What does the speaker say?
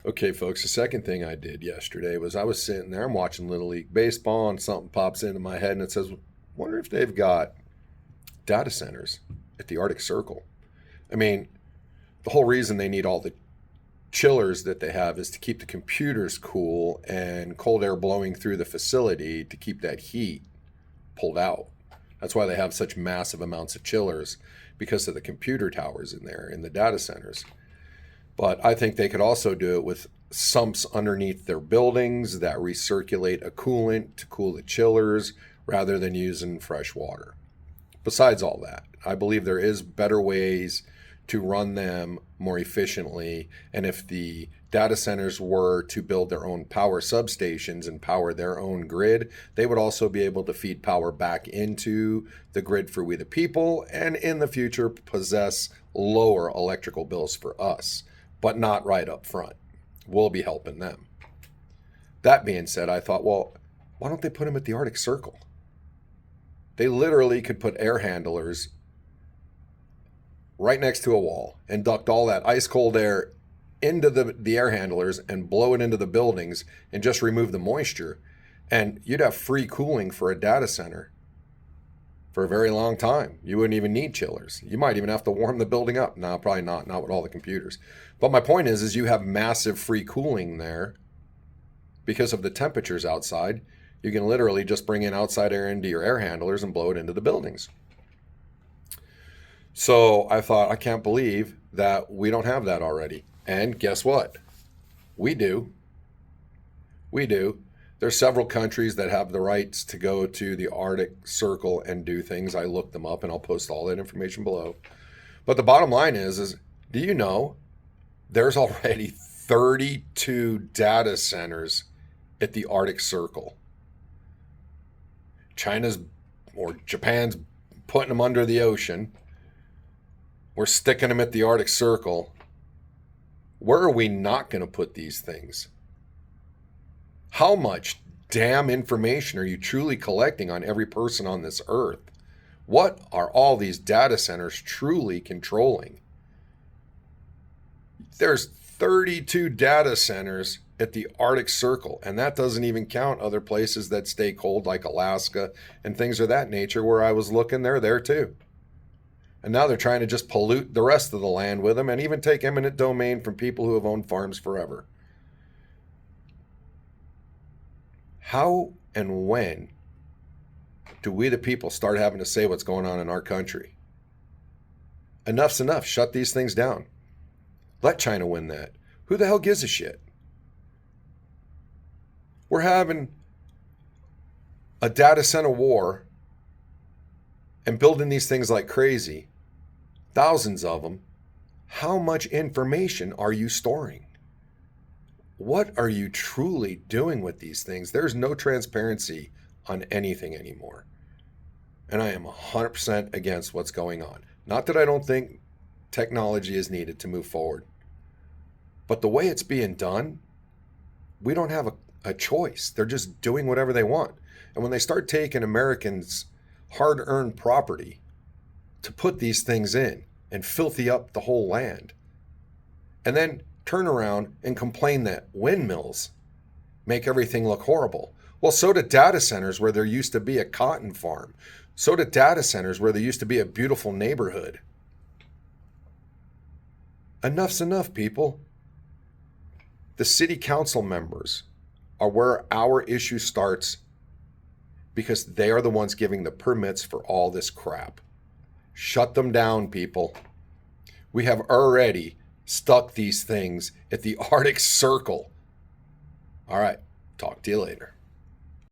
Okay, folks, the second thing I did yesterday was I was sitting there, I'm watching Little League Baseball, and something pops into my head and it says, wonder if they've got data centers at the Arctic Circle. I mean, the whole reason they need all the chillers that they have is to keep the computers cool and cold air blowing through the facility to keep that heat pulled out. That's why they have such massive amounts of chillers because of the computer towers in there in the data centers. But I think they could also do it with sumps underneath their buildings that recirculate a coolant to cool the chillers rather than using fresh water. Besides all that, I believe there is better ways to run them more efficiently. And if the data centers were to build their own power substations and power their own grid, they would also be able to feed power back into the grid for we the people and in the future possess lower electrical bills for us, but not right up front. We'll be helping them. That being said, I thought, well, why don't they put them at the Arctic Circle? They literally could put air handlers right next to a wall and duct all that ice cold air into the air handlers and blow it into the buildings and just remove the moisture. And you'd have free cooling for a data center for a very long time. You wouldn't even need chillers. You might even have to warm the building up. No, probably not with all the computers. But my point is you have massive free cooling there because of the temperatures outside. You can literally just bring in outside air into your air handlers and blow it into the buildings. So I thought, I can't believe that we don't have that already. And guess what? We do. We do. There's several countries that have the rights to go to the Arctic Circle and do things. I looked them up and I'll post all that information below. But the bottom line is do you know there's already 32 data centers at the Arctic Circle? China's or Japan's putting them under the ocean. We're sticking them at the Arctic Circle. Where are we not going to put these things? How much damn information are you truly collecting on every person on this earth? What are all these data centers truly controlling? There's 32 data centers at the Arctic Circle, and that doesn't even count other places that stay cold like Alaska and things of that nature. Where I was looking, they're there too. And now they're trying to just pollute the rest of the land with them and even take eminent domain from people who have owned farms forever. How and when do we the people start having to say what's going on in our country? Enough's enough. Shut these things down. Let China win that. Who the hell gives a shit? We're having a data center war and building these things like crazy. Thousands of them. How much information are you storing? What are you truly doing with these things? There's no transparency on anything anymore. And I am 100% against what's going on. Not that I don't think technology is needed to move forward, but the way it's being done, we don't have a choice. They're just doing whatever they want. And when they start taking Americans' hard-earned property to put these things in and filthy up the whole land, and then turn around and complain that windmills make everything look horrible. Well, so do data centers where there used to be a cotton farm. So do data centers where there used to be a beautiful neighborhood. Enough's enough, people. The city council members are where our issue starts because they are the ones giving the permits for all this crap. Shut them down, people. We have already stuck these things at the Arctic Circle. All right, talk to you later.